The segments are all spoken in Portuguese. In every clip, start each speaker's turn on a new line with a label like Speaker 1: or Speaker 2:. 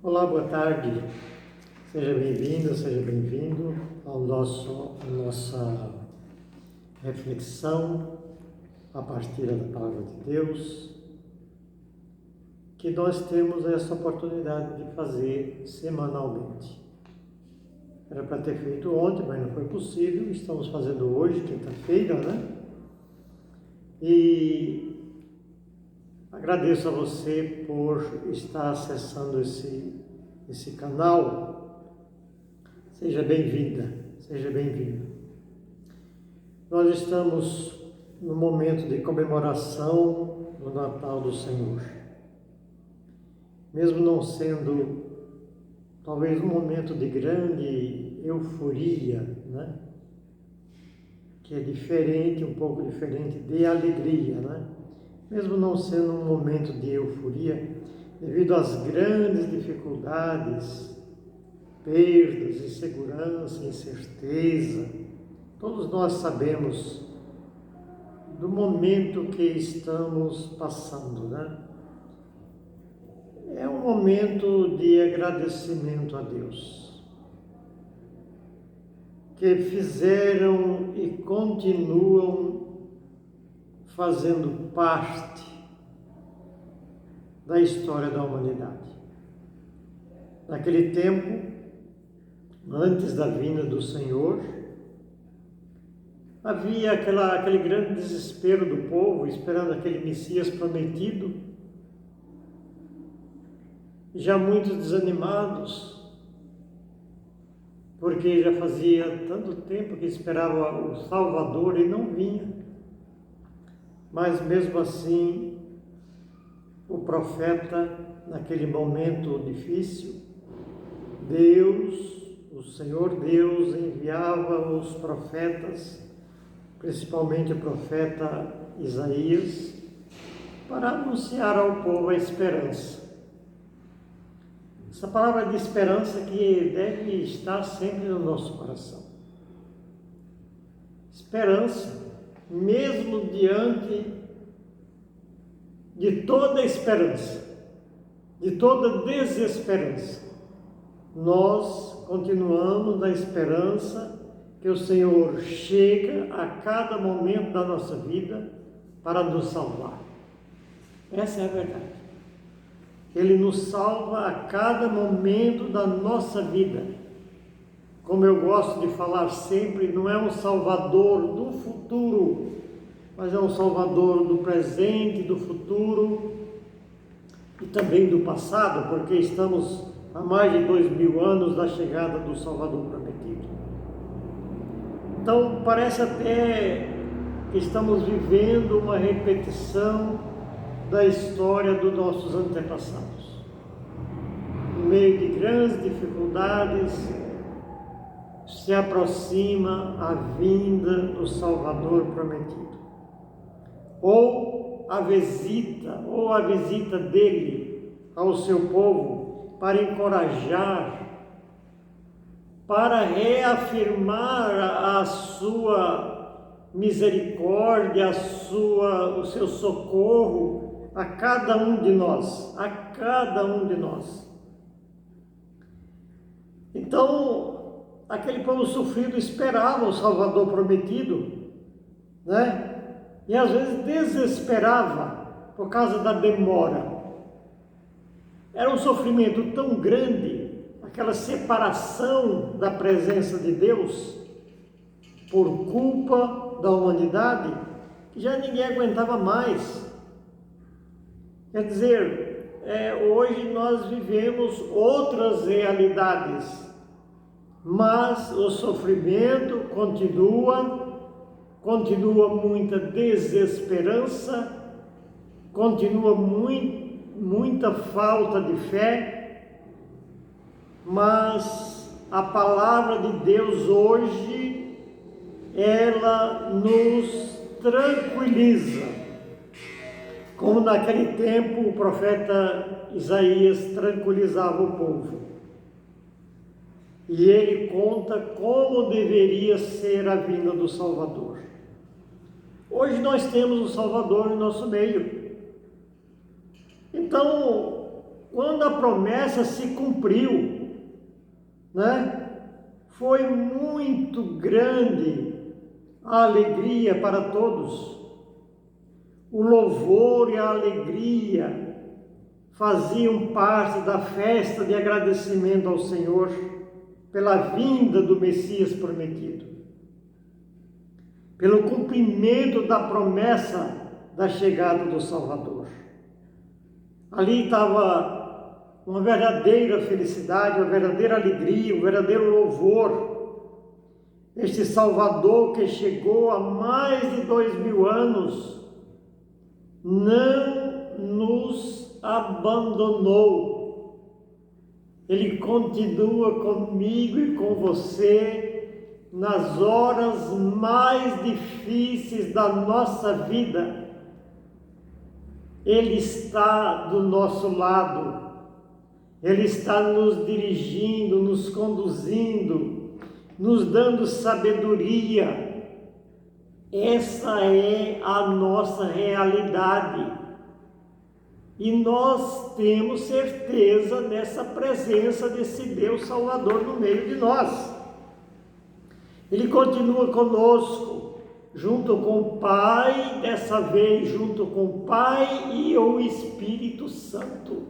Speaker 1: Olá, boa tarde. Seja bem-vindo, seja bem-vindo à nossa reflexão a partir da Palavra de Deus, que nós temos essa oportunidade de fazer semanalmente. Era para ter feito ontem, mas não foi possível. Estamos fazendo hoje, quinta-feira, né? E agradeço a você por estar acessando esse canal. Seja bem-vinda, seja bem-vindo. Nós estamos no momento de comemoração do Natal do Senhor. Mesmo não sendo talvez um momento de grande euforia, né? Que é diferente, um pouco diferente de alegria, né? Mesmo não sendo um momento de euforia, devido às grandes dificuldades, perdas, insegurança, incerteza, todos nós sabemos do momento que estamos passando, né? É um momento de agradecimento a Deus, que fizeram e continuam fazendo parte da história da humanidade. Naquele tempo, antes da vinda do Senhor, havia aquele grande desespero do povo, esperando aquele Messias prometido, já muitos desanimados, porque já fazia tanto tempo que esperava o Salvador e não vinha. Mas mesmo assim, o profeta, naquele momento difícil, o Senhor Deus, enviava os profetas, principalmente o profeta Isaías, para anunciar ao povo a esperança. Essa palavra de esperança que deve estar sempre no nosso coração. Esperança, mesmo diante de toda esperança, de toda desesperança, nós continuamos na esperança que o Senhor chega a cada momento da nossa vida para nos salvar. Essa é a verdade. Ele nos salva a cada momento da nossa vida. Como eu gosto de falar sempre, não é um salvador do futuro, mas é um salvador do presente, do futuro e também do passado, porque estamos há mais de 2000 anos da chegada do Salvador prometido. Então parece até que estamos vivendo uma repetição da história dos nossos antepassados. No meio de grandes dificuldades, se aproxima a vinda do Salvador prometido. Ou a visita dele ao seu povo para encorajar, para reafirmar a sua misericórdia, o seu socorro a cada um de nós, Então, aquele povo sofrido esperava o Salvador prometido, né? E às vezes desesperava por causa da demora. Era um sofrimento tão grande, aquela separação da presença de Deus por culpa da humanidade, que já ninguém aguentava mais. Quer dizer, hoje nós vivemos outras realidades, mas o sofrimento continua muita desesperança, continua muita falta de fé, mas a palavra de Deus hoje, ela nos tranquiliza. Como naquele tempo o profeta Isaías tranquilizava o povo. E ele conta como deveria ser a vinda do Salvador. Hoje nós temos o Salvador em nosso meio. Então, quando a promessa se cumpriu, né? Foi muito grande a alegria para todos. O louvor e a alegria faziam parte da festa de agradecimento ao Senhor pela vinda do Messias prometido, pelo cumprimento da promessa da chegada do Salvador. Ali estava uma verdadeira felicidade, uma verdadeira alegria, um verdadeiro louvor. Este Salvador que chegou há mais de 2000 anos não nos abandonou. Ele continua comigo e com você nas horas mais difíceis da nossa vida. Ele está do nosso lado, Ele está nos dirigindo, nos conduzindo, nos dando sabedoria. Essa é a nossa realidade. E nós temos certeza dessa presença desse Deus Salvador no meio de nós. Ele continua conosco, junto com o Pai, dessa vez junto com o Pai e o Espírito Santo.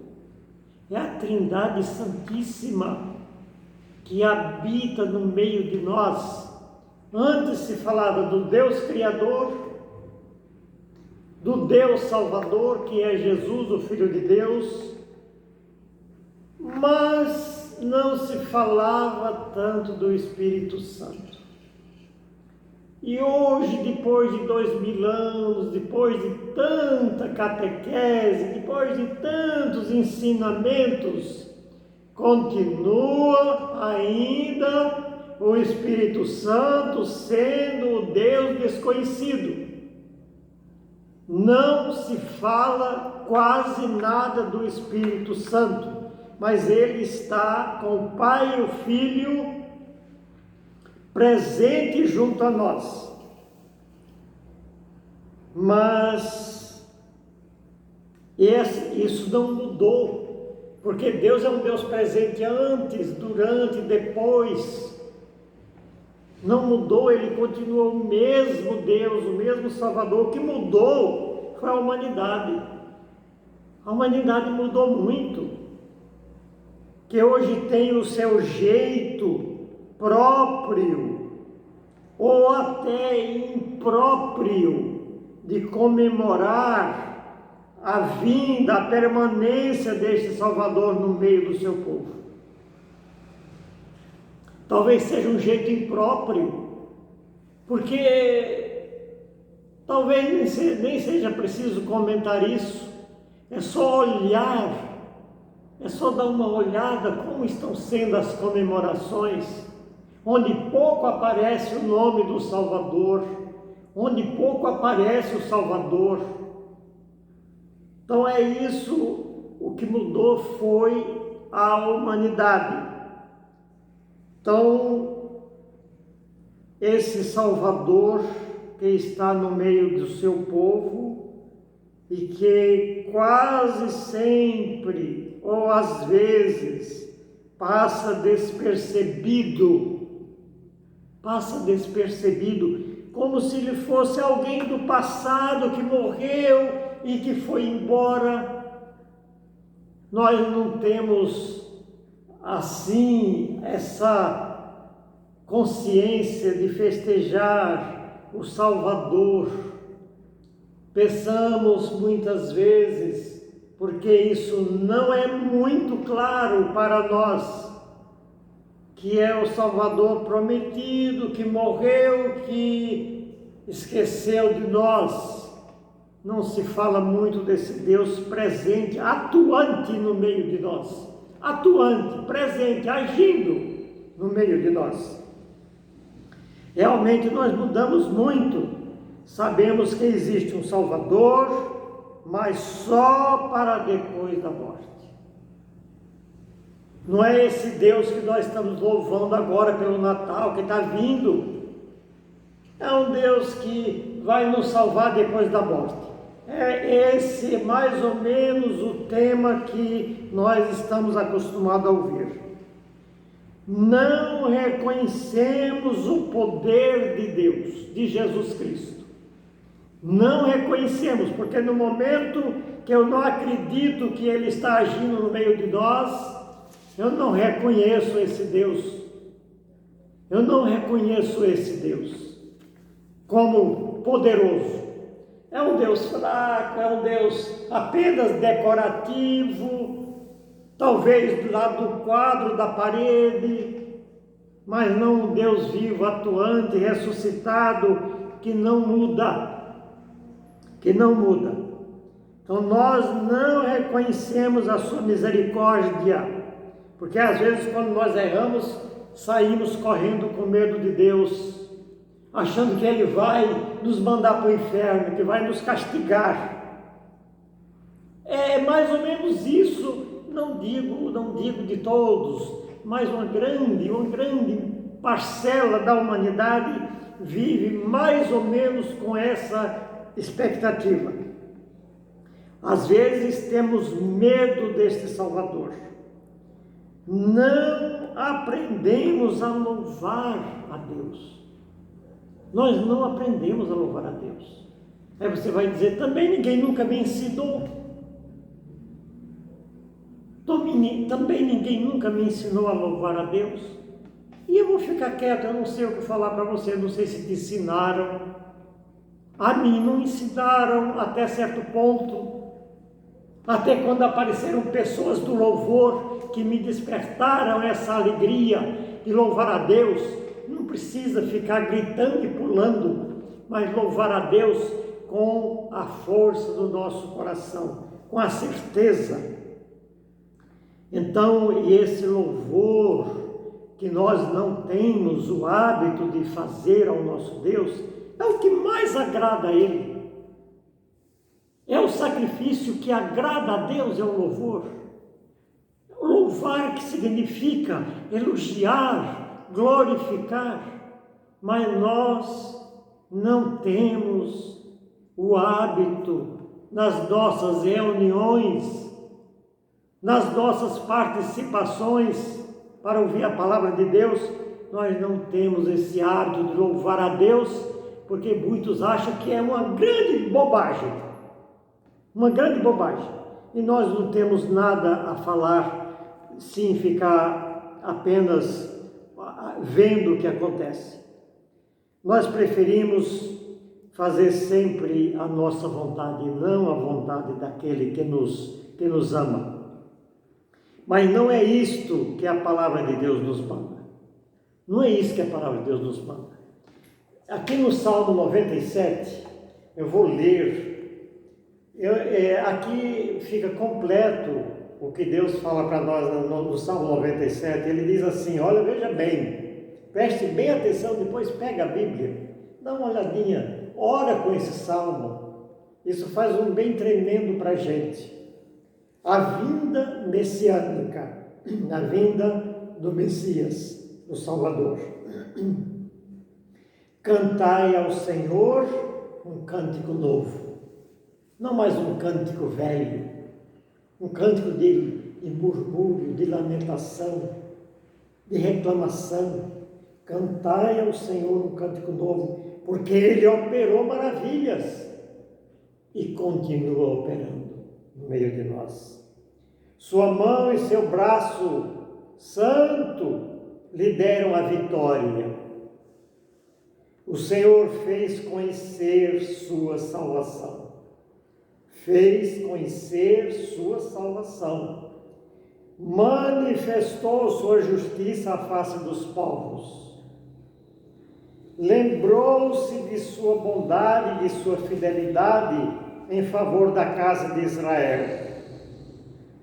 Speaker 1: É a Trindade Santíssima que habita no meio de nós. Antes se falava do Deus Criador, do Deus Salvador, que é Jesus, o Filho de Deus, mas não se falava tanto do Espírito Santo. E hoje, depois de 2000 anos, depois de tanta catequese, depois de tantos ensinamentos, continua ainda o Espírito Santo sendo o Deus desconhecido. Não se fala quase nada do Espírito Santo, mas ele está com o Pai e o Filho presente junto a nós. Mas isso não mudou, porque Deus é um Deus presente antes, durante, depois. Não mudou, ele continua o mesmo Deus, o mesmo Salvador. O que mudou foi a humanidade. A humanidade mudou muito, que hoje tem o seu jeito próprio, ou até impróprio, de comemorar a vinda, a permanência deste Salvador no meio do seu povo. Talvez seja um jeito impróprio, porque talvez nem seja preciso comentar isso, é só olhar, é só dar uma olhada como estão sendo as comemorações, onde pouco aparece o nome do Salvador, onde pouco aparece o Salvador. Então é isso, o que mudou foi a humanidade. Então, esse Salvador que está no meio do seu povo e que quase sempre, ou às vezes, passa despercebido, como se ele fosse alguém do passado que morreu e que foi embora. Nós não temos assim essa consciência de festejar o Salvador. Pensamos muitas vezes, porque isso não é muito claro para nós, que é o Salvador prometido, que morreu, que esqueceu de nós. Não se fala muito desse Deus presente, atuante no meio de nós. Atuante, presente, agindo no meio de nós. Realmente nós mudamos muito. Sabemos que existe um Salvador, mas só para depois da morte. Não é esse Deus que nós estamos louvando agora pelo Natal, que está vindo. É um Deus que vai nos salvar depois da morte. É esse mais ou menos o tema que nós estamos acostumados a ouvir. Não reconhecemos o poder de Deus, de Jesus Cristo. Não reconhecemos, porque no momento que eu não acredito que Ele está agindo no meio de nós, eu não reconheço esse Deus. Eu não reconheço esse Deus como poderoso. É um Deus fraco, é um Deus apenas decorativo, talvez do lado do quadro da parede, mas não um Deus vivo, atuante, ressuscitado, que não muda. Então nós não reconhecemos a sua misericórdia, porque às vezes quando nós erramos, saímos correndo com medo de Deus, achando que Ele vai nos mandar para o inferno, que vai nos castigar. É mais ou menos isso, não digo de todos, mas uma grande parcela da humanidade vive mais ou menos com essa expectativa. Às vezes temos medo deste Salvador. Não aprendemos a louvar a Deus. Nós não aprendemos a louvar a Deus. Aí você vai dizer, também ninguém nunca me ensinou. Também ninguém nunca me ensinou a louvar a Deus. E eu vou ficar quieto, eu não sei o que falar para você, não sei se te ensinaram. A mim não ensinaram até certo ponto. Até quando apareceram pessoas do louvor que me despertaram essa alegria de louvar a Deus. Não precisa ficar gritando e pulando, mas louvar a Deus com a força do nosso coração, com a certeza. Então, e esse louvor que nós não temos o hábito de fazer ao nosso Deus, é o que mais agrada a Ele. É o sacrifício que agrada a Deus, é o louvor. Louvar que significa elogiar, glorificar, mas nós não temos o hábito nas nossas reuniões, nas nossas participações para ouvir a palavra de Deus, nós não temos esse hábito de louvar a Deus, porque muitos acham que é uma grande bobagem, e nós não temos nada a falar, sim ficar apenas vendo o que acontece. Nós preferimos fazer sempre a nossa vontade, não a vontade daquele que nos ama. Mas não é isto que a palavra de Deus nos manda. Não é isso que a palavra de Deus nos manda. Aqui no Salmo 97, eu vou ler, aqui fica completo o que Deus fala para nós no Salmo 97, ele diz assim, olha, veja bem, preste bem atenção, depois pega a Bíblia, dá uma olhadinha, ora com esse Salmo, isso faz um bem tremendo para a gente. A vinda messiânica, a vinda do Messias, do Salvador. Cantai ao Senhor um cântico novo, não mais um cântico velho, um cântico de murmúrio, de lamentação, de reclamação. Cantai ao Senhor um cântico novo, porque Ele operou maravilhas e continua operando no meio de nós. Sua mão e seu braço santo lhe deram a vitória. O Senhor fez conhecer sua salvação. Manifestou sua justiça à face dos povos. Lembrou-se de sua bondade e de sua fidelidade em favor da casa de Israel.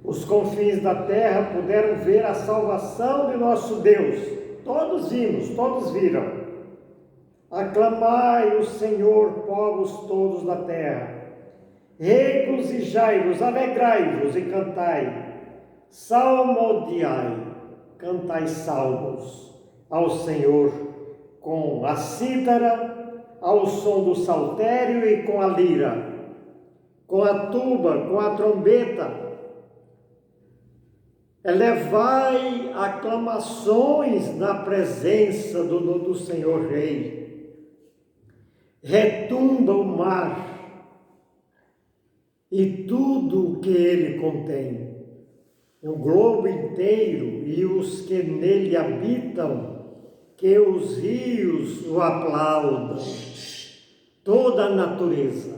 Speaker 1: Os confins da terra puderam ver a salvação de nosso Deus. Todos vimos, todos viram. Aclamai o Senhor, povos todos da terra. Regozijai-vos, alegrai-vos e cantai. Salmodiai, cantai salmos ao Senhor com a cítara, ao som do saltério e com a lira. com a tuba, com a trombeta. Elevai aclamações na presença do Senhor Rei. Retumba o mar e tudo o que ele contém, o globo inteiro e os que nele habitam, que os rios o aplaudam, toda a natureza.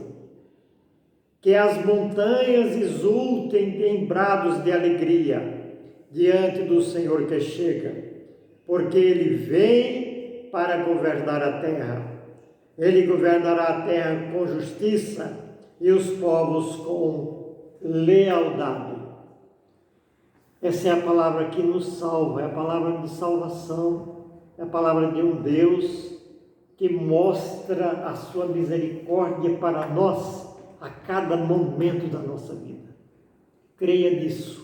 Speaker 1: Que as montanhas exultem em brados de alegria diante do Senhor que chega, porque Ele vem para governar a terra. Ele governará a terra com justiça e os povos com lealdade. Essa é a palavra que nos salva, é a palavra de salvação, é a palavra de um Deus que mostra a sua misericórdia para nós a cada momento da nossa vida. Creia nisso.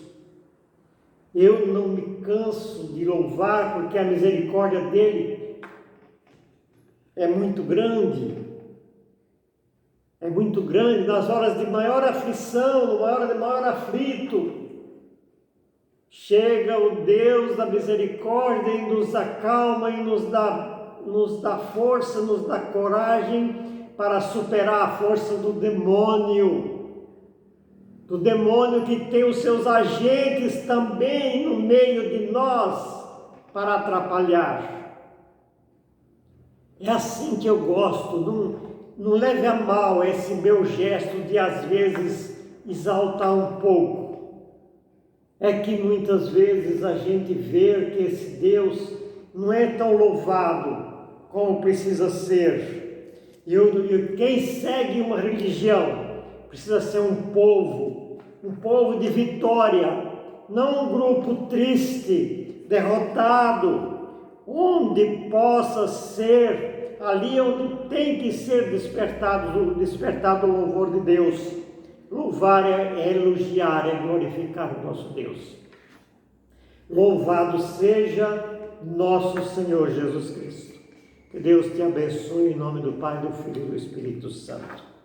Speaker 1: Eu não me canso de louvar, porque a misericórdia dele é muito grande. É muito grande. Nas horas de maior aflição, no hora de maior aflito, chega o Deus da misericórdia e nos acalma e nos dá força, nos dá coragem para superar a força do demônio que tem os seus agentes também no meio de nós para atrapalhar. É assim que eu gosto, não leve a mal esse meu gesto de às vezes exaltar um pouco. É que muitas vezes a gente vê que esse Deus não é tão louvado como precisa ser. E quem segue uma religião precisa ser um povo de vitória, não um grupo triste, derrotado, onde possa ser ali onde tem que ser despertado o louvor de Deus. Louvar é elogiar, é glorificar o nosso Deus. Louvado seja nosso Senhor Jesus Cristo. Que Deus te abençoe em nome do Pai, do Filho e do Espírito Santo.